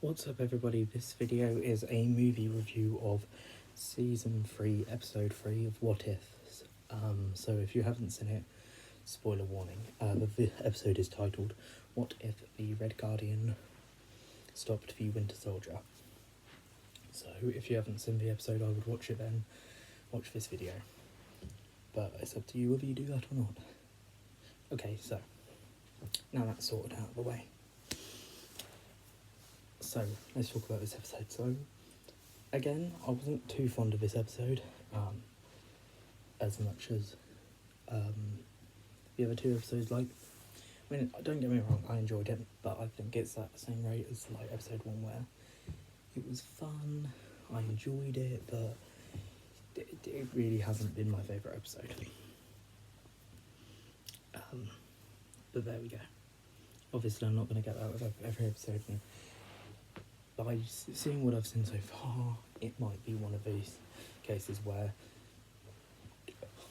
What's up everybody, this video is a movie review of Season 3, Episode 3 of What If. So if you haven't seen it, spoiler warning, the episode is titled What If the Red Guardian Stopped the Winter Soldier. So if you haven't seen the episode, I would watch it then, watch this video. But it's up to you whether you do that or not. Okay, so, now that's sorted out of the way. So, let's talk about this episode. So, again, I wasn't too fond of this episode, as much as the other two episodes. Like, I mean, don't get me wrong, I enjoyed it, but I think it's at the same rate as like episode 1, where it was fun, I enjoyed it, but it really hasn't been my favourite episode. But there we go. Obviously, I'm not going to get that with every episode. And by seeing what I've seen so far, it might be one of these cases where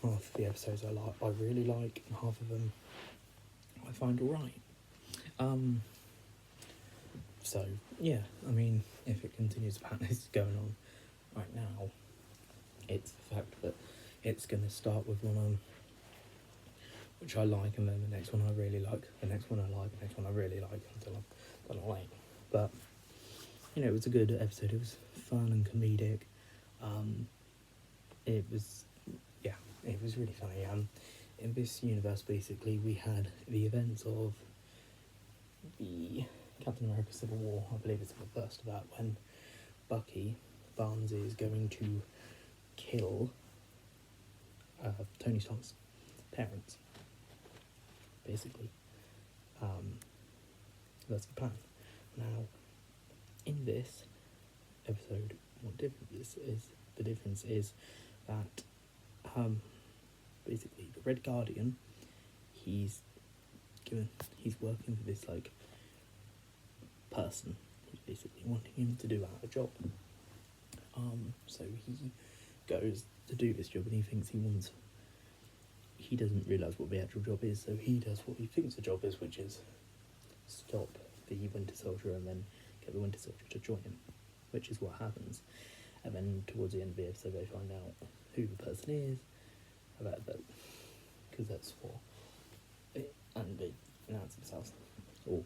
half of the episodes I really like, and half of them I find alright. So yeah, I mean, if it continues the pattern is going on right now, it's the fact that it's going to start with one which I like, and then the next one I really like, the next one I like, the next one I really like, until I'm gonna like. But you know, it was a good episode. It was fun and comedic. It was really funny. In this universe, basically, we had the events of the Captain America Civil War. I believe it's the first of that, when Bucky Barnes is going to kill Tony Stark's parents. Basically, that's the plan. Now, in this episode, the difference is that basically the Red Guardian, he's working for this like person who's basically wanting him to do a job. So he goes to do this job, and he doesn't realise what the actual job is, so he does what he thinks the job is, which is stop the Winter Soldier and then get the Winter Soldier to join him, which is what happens. And then towards the end of the episode, they find out who the person is, about that, because that's what it, and they announce themselves, or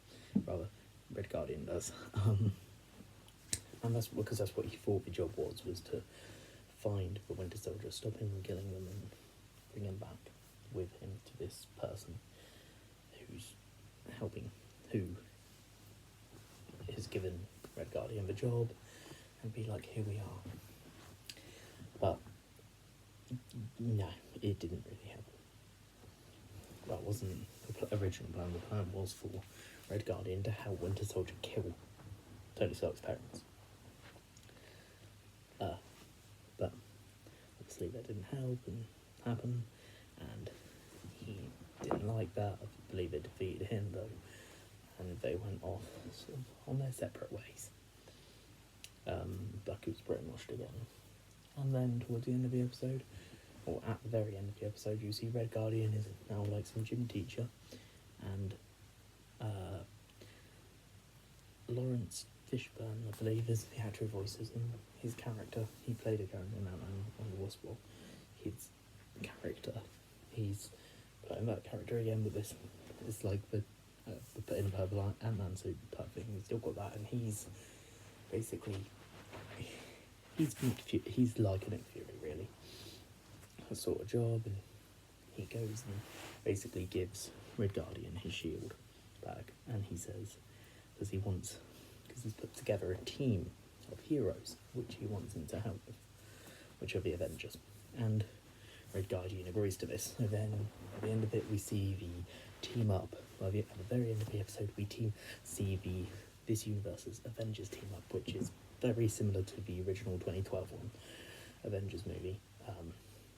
rather, Red Guardian does. And that's because that's what he thought the job was to find the Winter Soldier, stop him from killing them, and bring him back with him to this person who's helping, who has given Red Guardian the job, and be like, here we are. But no, it didn't really happen. That wasn't the original plan. The plan was for Red Guardian to help Winter Soldier kill Tony Stark's parents. But obviously that didn't happen, and he didn't like that. I believe it defeated him though, and they went off sort of on their separate ways. Bucky was brainwashed again, and then towards the end of the episode, or at the very end of the episode, you see Red Guardian is now like some gym teacher, and Lawrence Fishburne, I believe, is the actor who voices him. His character, he played a character in Ant-Man and the Wasp. His character, he's playing that character again with this. It's like the put in a purple Ant-Man suit type thing. He's still got that, and he's basically he's like Nick Fury, really. A sort of job, and he goes and basically gives Red Guardian his shield back, and he says, because he's put together a team of heroes which he wants him to help with, which are the Avengers, and Red Guardian agrees to this. So then at the end of it, we see the team up. At the very end of the episode, we see this universe's Avengers team up, which is very similar to the original 2012 one, Avengers movie.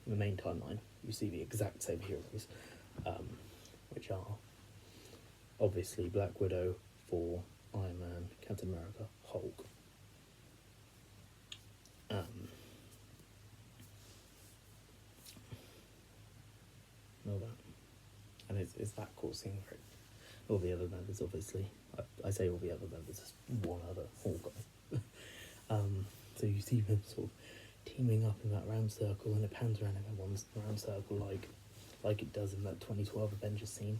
The main timeline, you see the exact same heroes, which are obviously Black Widow, Thor, Iron Man, Captain America, Hulk. All that. And it's that cool scene where all the other members, obviously, I I say all the other members, there's one other Hall guy. So you see them sort of teaming up in that round circle, and it pans around in one round circle like it does in that 2012 Avengers scene.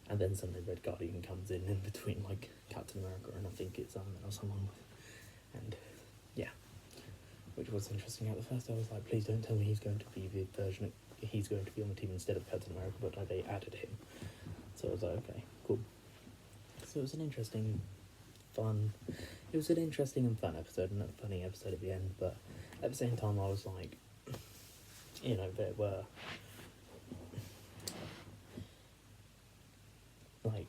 And then suddenly Red Guardian comes in between, like, Captain America and I think it's Iron Man or someone. And, yeah. Which was interesting. At the first I was like, please don't tell me he's going to be he's going to be on the team instead of Captain America, but they added him. So I was like, okay, cool. So it was an interesting and fun episode, and a funny episode at the end, but at the same time I was like, you know, there were, like,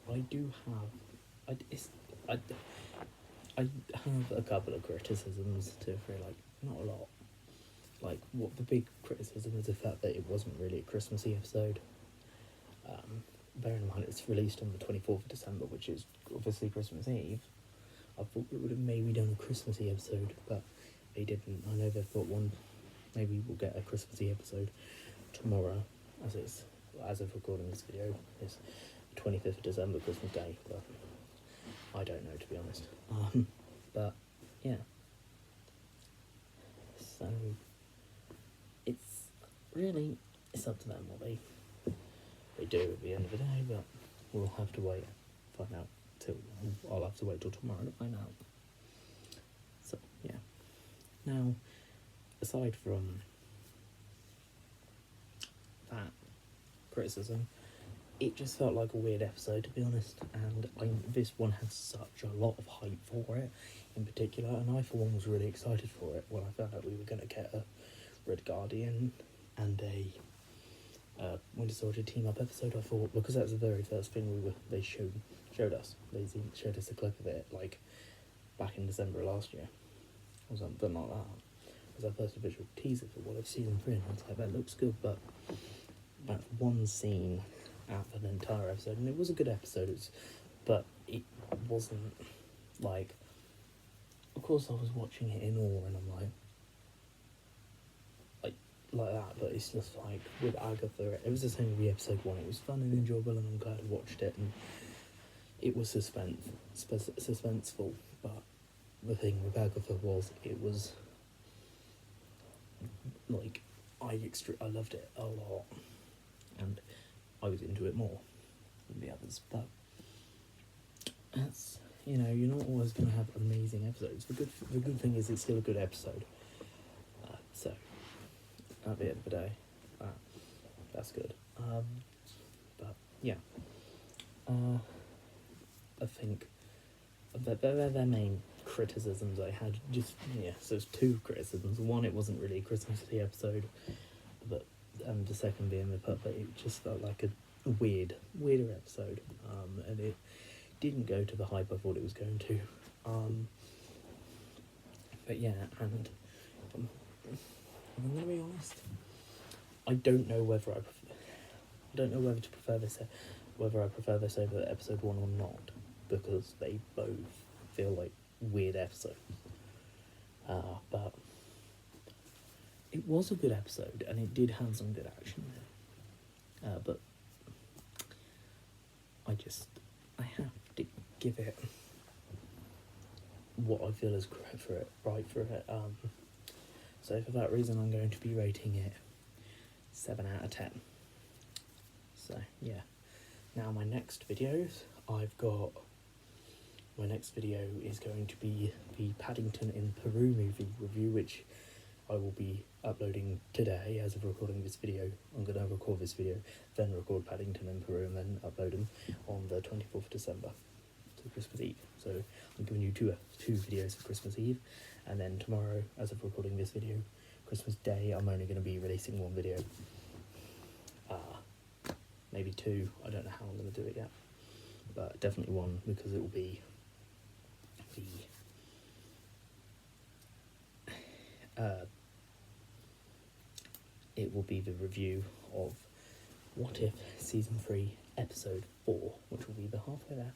I do have, I have a couple of criticisms to throw, like, not a lot. Like, what the big criticism is the fact that it wasn't really a Christmassy episode. Bearing in mind it's released on the 24th of December, which is obviously Christmas Eve. I thought we would have maybe done a Christmassy episode, but they didn't. I know they thought maybe we'll get a Christmassy episode tomorrow, as of recording this video. It's 25th of December, Christmas Day, but I don't know, to be honest. But yeah. So it's up to them what they do at the end of the day, but we'll have to I'll have to wait till tomorrow to find out. So yeah. Now, aside from that criticism, it just felt like a weird episode, to be honest, and this one had such a lot of hype for it in particular, and I for one was really excited for it when I found out we were going to get a Red Guardian and a Winter Soldier team up episode. I thought, because that's the very first thing they showed us. They showed us a clip of it, like, back in December last year, or something like that. It was our first official teaser for what season 3, and I was like, that looks good, but that one scene out of an entire episode, and it was a good episode, but it wasn't, like, of course I was watching it in awe, and I'm like that, but it's just like, with Agatha, it was the same with episode 1, it was fun and enjoyable, and I'm glad I watched it, and it was suspenseful, but the thing with Agatha was, it was, like, I loved it a lot, and I was into it more than the others, but that's, you know, you're not always going to have amazing episodes. The good thing is it's still a good episode, so at the end of the day, that's good. But yeah, I think the main criticisms I had, so there's two criticisms. One, it wasn't really a Christmassy episode, but the second being the fact that it just felt like a weirder episode, and it didn't go to the hype I thought it was going to. But yeah, and if I'm going to be honest, I don't know whether I prefer this over episode 1 or not, because they both feel like weird episodes. But it was a good episode, and it did have some good action there. But I have to give it what I feel is correct for it, right for it. So for that reason, I'm going to be rating it 7 out of 10. So yeah. Now my next video is going to be the Paddington in Peru movie review, which I will be uploading today as of recording this video. I'm going to record this video, then record Paddington in Peru, and then upload them on the 24th of December, so Christmas Eve. So I'm giving you two videos for Christmas Eve, and then tomorrow, as of recording this video, Christmas Day, I'm only going to be releasing one video. Maybe 2, I don't know how I'm going to do it yet, but definitely 1, because it will be the review of What If Season 3 Episode 4, which will be the halfway there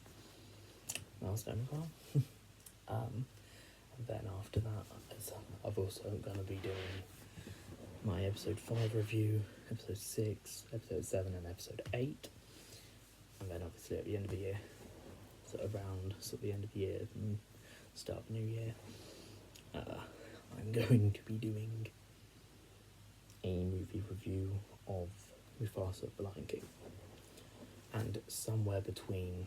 milestone as well. And then after that, I'm also going to be doing my episode 5 review, episode 6, episode 7 and episode 8. And then obviously at the end of the year, so around the end of the year and start of the new year, I'm going to be doing a movie review of Mufasa the Lion King. And somewhere between,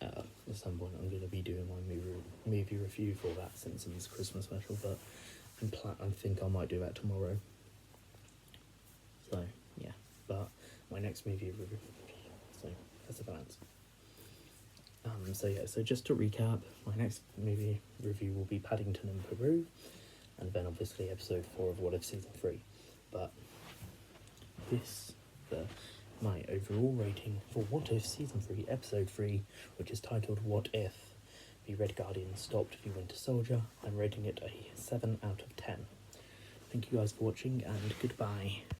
at some point I'm going to be doing my movie review for that Simpsons Christmas special, but I think I might do that tomorrow. So, yeah, but my next movie review, so that's the balance. So just to recap, my next movie review will be Paddington in Peru, and then obviously episode 4 of What If Season 3. But my overall rating for What If Season 3, Episode 3, which is titled What If the Red Guardian Stopped the Winter Soldier, I'm rating it a 7 out of 10. Thank you guys for watching, and goodbye.